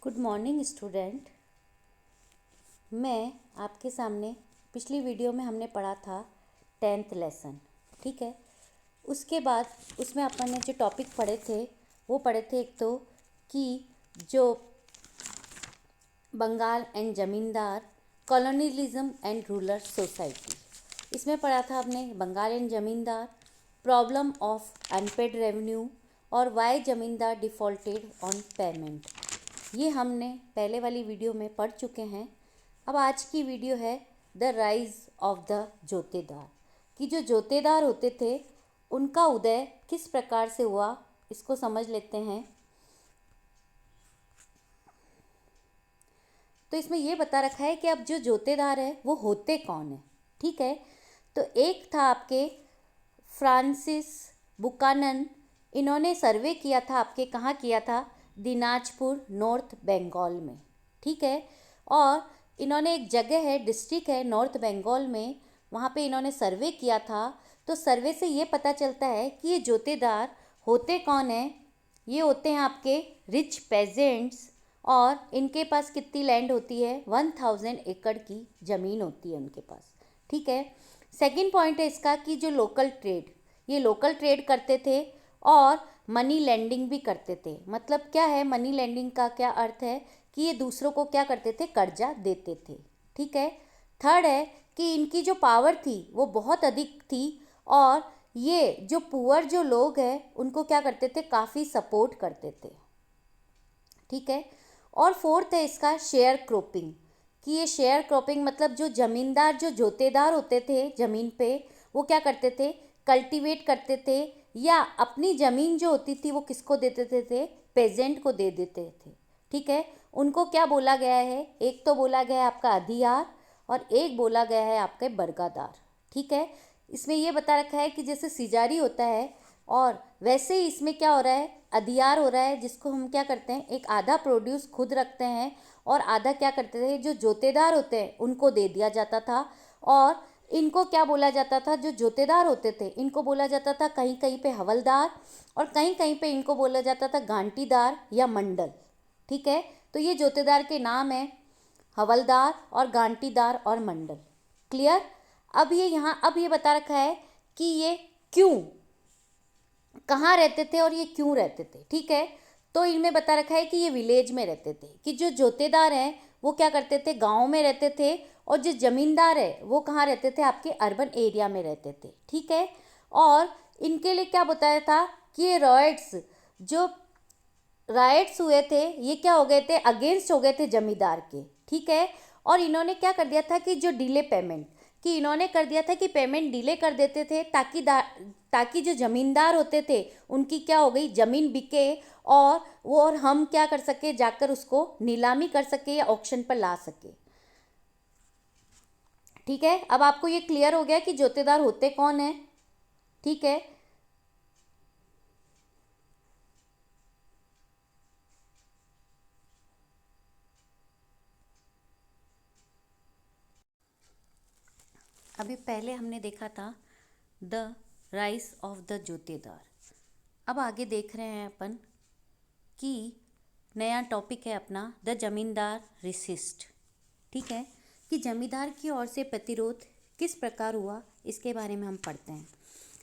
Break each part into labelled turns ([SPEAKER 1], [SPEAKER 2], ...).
[SPEAKER 1] Good morning student. मैं आपके सामने पिछली वीडियो में हमने पढ़ा था 10th लेसन। ठीक है, उसके बाद उसमें अपन ने जो टॉपिक पढ़े थे वो पढ़े थे एक तो कि जो बंगाल एंड ज़मींदार, कॉलोनियलिज्म एंड रूरल सोसाइटी। इसमें पढ़ा था आपने बंगाल एंड ज़मींदार, प्रॉब्लम ऑफ अनपेड रेवेन्यू और वाई ज़मींदार डिफ़ॉल्टेड ऑन पेमेंट। ये हमने पहले वाली वीडियो में पढ़ चुके हैं। अब आज की वीडियो है द राइज ऑफ द जोतेदार, कि जो जोतेदार होते थे उनका उदय किस प्रकार से हुआ, इसको समझ लेते हैं। तो इसमें यह बता रखा है कि अब जो जोतेदार है वो होते कौन है। ठीक है, तो एक था आपके फ्रांसिस बुकानन। इन्होंने सर्वे किया था, आपके कहाँ किया था, दिनाजपुर नॉर्थ बंगाल में। ठीक है, और इन्होंने एक जगह है, डिस्ट्रिक्ट है नॉर्थ बंगाल में, वहाँ पे इन्होंने सर्वे किया था। तो सर्वे से ये पता चलता है कि ये जोतेदार होते कौन हैं। ये होते हैं आपके रिच पेजेंट्स, और इनके पास कितनी लैंड होती है, 1000 एकड़ की ज़मीन होती है उनके पास। ठीक है, सेकंड पॉइंट है इसका कि जो लोकल ट्रेड, ये लोकल ट्रेड करते थे और मनी लेंडिंग भी करते थे। मतलब क्या है मनी लेंडिंग का क्या अर्थ है कि ये दूसरों को क्या करते थे, कर्जा देते थे। ठीक है, थर्ड है कि इनकी जो पावर थी वो बहुत अधिक थी, और ये जो पुअर जो लोग हैं उनको क्या करते थे, काफ़ी सपोर्ट करते थे। ठीक है, और फोर्थ है इसका शेयर क्रॉपिंग, कि ये शेयर क्रॉपिंग मतलब जो ज़मींदार, जो जोतेदार होते थे ज़मीन पे, वो क्या करते थे, कल्टीवेट करते थे, या अपनी ज़मीन जो होती थी वो किसको दे देते थे, पेजेंट को दे देते थे। ठीक है, उनको क्या बोला गया है, एक तो बोला गया है आपका अधियार, और एक बोला गया है आपके बरगादार। ठीक है, इसमें ये बता रखा है कि जैसे सिजारी होता है, और वैसे ही इसमें क्या हो रहा है, अधियार हो रहा है, जिसको हम क्या करते हैं, एक आधा प्रोड्यूस खुद रखते हैं और आधा क्या करते थे, जो जोतेदार होते हैं उनको दे दिया जाता था। और इनको क्या बोला जाता था, जो जोतेदार होते थे इनको बोला जाता था कहीं कहीं पे हवलदार, और कहीं कहीं पे इनको बोला जाता था गांटीदार या मंडल। ठीक है, तो ये जोतेदार के नाम है, हवलदार और गांटीदार और मंडल। क्लियर। अब ये यहाँ अब ये बता रखा है कि ये क्यों, कहाँ रहते थे और ये क्यों रहते थे। ठीक है, तो इनमें बता रखा है कि ये विलेज में रहते थे, कि जो जोतेदार हैं वो क्या करते थे, गांव में रहते थे, और जो जमींदार है वो कहाँ रहते थे, आपके अर्बन एरिया में रहते थे। ठीक है, और इनके लिए क्या बताया था कि ये रॉयट्स, जो राइट्स हुए थे ये क्या हो गए थे, अगेंस्ट हो गए थे जमींदार के। ठीक है, और इन्होंने क्या कर दिया था कि जो डिले पेमेंट, कि इन्होंने कर दिया था कि पेमेंट डिले कर देते थे, ताकि जो ज़मींदार होते थे उनकी क्या हो गई, ज़मीन बिके, और वो और हम क्या कर सके, जाकर उसको नीलामी कर सके या ऑक्शन पर ला सके। ठीक है, अब आपको ये क्लियर हो गया कि जोतेदार होते कौन है। ठीक है, अभी पहले हमने देखा था द राइज ऑफ द जोतेदार। अब आगे देख रहे हैं अपन कि नया टॉपिक है अपना द जमींदार रिसिस्ट। ठीक है, कि जमींदार की ओर से प्रतिरोध किस प्रकार हुआ, इसके बारे में हम पढ़ते हैं।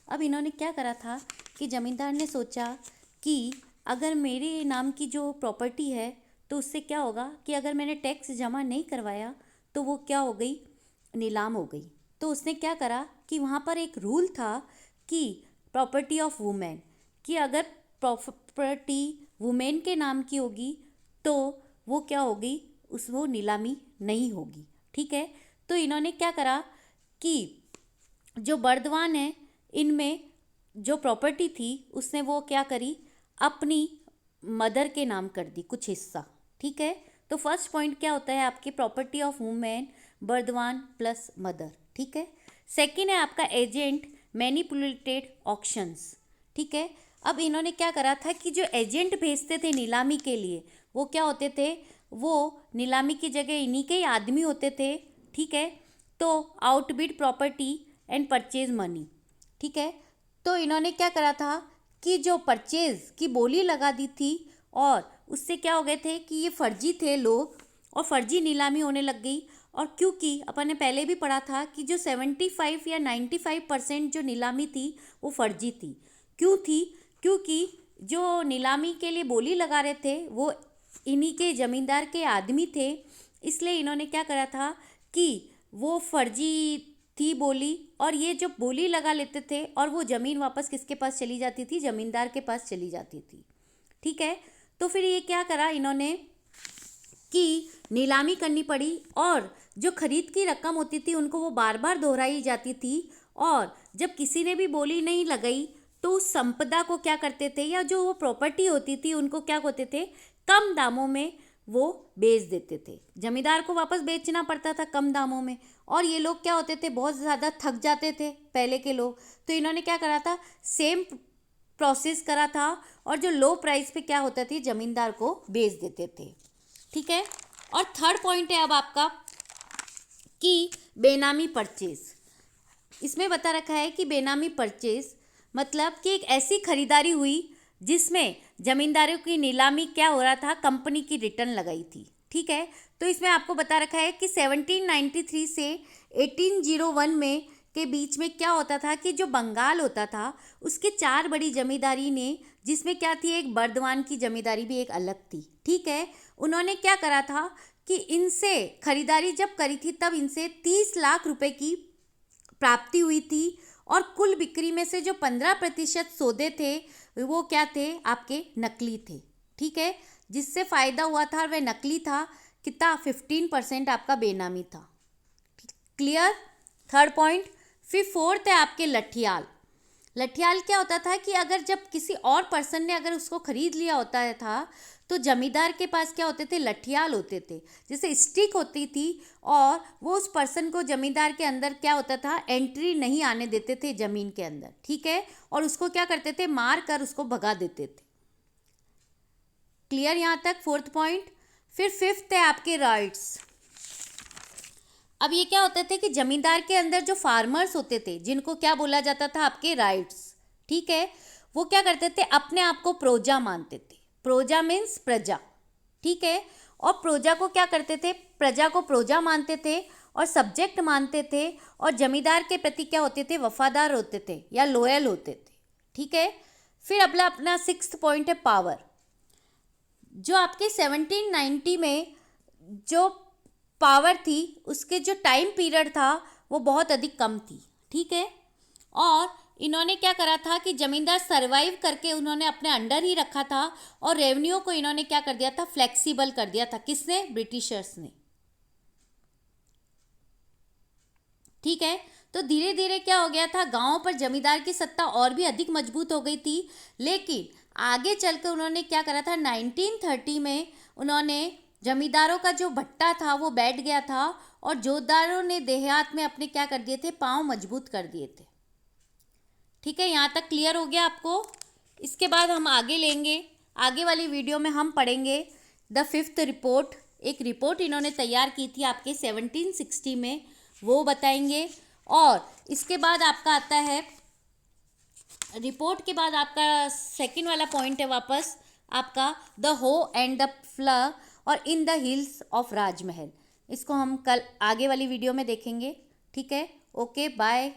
[SPEAKER 1] अब इन्होंने क्या करा था कि जमींदार ने सोचा कि अगर मेरे नाम की जो प्रॉपर्टी है तो उससे क्या होगा कि अगर मैंने टैक्स जमा नहीं करवाया तो वो क्या हो गई, नीलाम हो गई। तो उसने क्या करा कि वहाँ पर एक रूल था कि प्रॉपर्टी ऑफ वुमेन, कि अगर प्रॉपर्टी वुमेन के नाम की होगी तो वो क्या होगी, उस वो नीलामी नहीं होगी। ठीक है, तो इन्होंने क्या करा कि जो बर्दवान है इनमें जो प्रॉपर्टी थी उसने वो क्या करी, अपनी मदर के नाम कर दी कुछ हिस्सा। ठीक है, तो फर्स्ट पॉइंट क्या होता है आपकी, property of women, Burdwan plus mother. ठीक है, सेकंड है आपका एजेंट मैनिपुलेटेड ऑक्शंस। ठीक है, अब इन्होंने क्या करा था कि जो एजेंट भेजते थे नीलामी के लिए वो क्या होते थे, वो नीलामी की जगह इन्हीं के ही आदमी होते थे। ठीक है, तो आउटबिड प्रॉपर्टी एंड परचेज मनी। ठीक है, तो इन्होंने क्या करा था कि जो परचेज की बोली लगा दी थी और उससे क्या हो गए थे कि ये फर्जी थे लोग और फर्जी नीलामी होने लग गई। और क्योंकि अपन ने पहले भी पढ़ा था कि जो 75 या 95% जो नीलामी थी वो फर्जी थी। क्यों थी? क्योंकि जो नीलामी के लिए बोली लगा रहे थे वो इन्हीं के ज़मींदार के आदमी थे, इसलिए इन्होंने क्या करा था कि वो फर्जी थी बोली, और ये जो बोली लगा लेते थे और वो ज़मीन वापस किसके पास चली जाती थी? ज़मींदार के पास चली जाती थी। ठीक है, तो फिर ये क्या करा इन्होंने कि नीलामी करनी पड़ी, और जो खरीद की रकम होती थी उनको वो बार बार दोहराई जाती थी, और जब किसी ने भी बोली नहीं लगाई तो उस संपदा को क्या करते थे, या जो वो प्रॉपर्टी होती थी उनको क्या करते थे, कम दामों में वो बेच देते थे। जमींदार को वापस बेचना पड़ता था कम दामों में, और ये लोग क्या होते थे, बहुत ज़्यादा थक जाते थे पहले के लोग, तो इन्होंने क्या करा था, सेम प्रोसेस करा था, और जो लो प्राइस पे क्या होता थी, ज़मींदार को बेच देते थे। ठीक है, और थर्ड पॉइंट है अब आपका कि बेनामी परचेज। इसमें बता रखा है कि बेनामी परचेज मतलब कि एक ऐसी खरीदारी हुई जिसमें जमींदारों की नीलामी क्या हो रहा था, कंपनी की रिटर्न लगाई थी। ठीक है, तो इसमें आपको बता रखा है कि 1793 से 1801 में के बीच में क्या होता था कि जो बंगाल होता था उसके 4 बड़ी जमींदारी ने, जिसमें क्या थी, एक बर्दवान की जमींदारी भी एक अलग थी। ठीक है, उन्होंने क्या करा था कि इनसे खरीदारी जब करी थी तब इनसे 30 लाख रुपए की प्राप्ति हुई थी, और कुल बिक्री में से जो 15% सौदे थे वो क्या थे, आपके नकली थे। ठीक है, जिससे फ़ायदा हुआ था वह नकली था, कितना, 15% आपका बेनामी था। क्लियर? Third point. फिर फोर्थ है आपके लठियाल। लठियाल क्या होता था कि अगर जब किसी और पर्सन ने अगर उसको खरीद लिया होता था तो जमींदार के पास क्या होते थे, लठियाल होते थे, जैसे स्टिक होती थी, और वो उस पर्सन को जमींदार के अंदर क्या होता था, एंट्री नहीं आने देते थे ज़मीन के अंदर। ठीक है, और उसको क्या करते थे, मार कर उसको भगा देते थे। क्लियर यहाँ तक फोर्थ पॉइंट। फिर फिफ्थ है आपके राइट्स। अब ये क्या होते थे कि जमींदार के अंदर जो फार्मर्स होते थे जिनको क्या बोला जाता था, आपके राइट्स। ठीक है, वो क्या करते थे, अपने आप को प्रजा मानते थे। प्रजा मीन्स प्रजा। ठीक है, और प्रजा को क्या करते थे, प्रजा को प्रजा मानते थे और सब्जेक्ट मानते थे, और जमींदार के प्रति क्या होते थे, वफादार होते थे या लॉयल होते थे। ठीक है, फिर अगला अपना सिक्स्थ पॉइंट है पावर। जो आपके 1790 में जो पावर थी उसके जो टाइम पीरियड था वो बहुत अधिक कम थी। ठीक है, और इन्होंने क्या करा था कि जमींदार सरवाइव करके उन्होंने अपने अंडर ही रखा था, और रेवेन्यू को इन्होंने क्या कर दिया था, फ्लेक्सिबल कर दिया था। किसने? ब्रिटिशर्स ने। ठीक है, तो धीरे धीरे क्या हो गया था, गांवों पर जमींदार की सत्ता और भी अधिक मजबूत हो गई थी, लेकिन आगे चलकर उन्होंने क्या करा था, 1930 में उन्होंने जमींदारों का जो भट्टा था वो बैठ गया था, और जोतदारों ने देहात में अपने क्या कर दिए थे, पांव मजबूत कर दिए थे। ठीक है, यहाँ तक क्लियर हो गया आपको। इसके बाद हम आगे लेंगे, आगे वाली वीडियो में हम पढ़ेंगे द फिफ्थ रिपोर्ट। एक रिपोर्ट इन्होंने तैयार की थी आपके 1760 में, वो बताएंगे। और इसके बाद आपका आता है, रिपोर्ट के बाद आपका सेकंड वाला पॉइंट है वापस आपका द हो एंड द फ्लर और इन द हिल्स ऑफ राजमहल। इसको हम कल आगे वाली वीडियो में देखेंगे। ठीक है, ओके, बाय।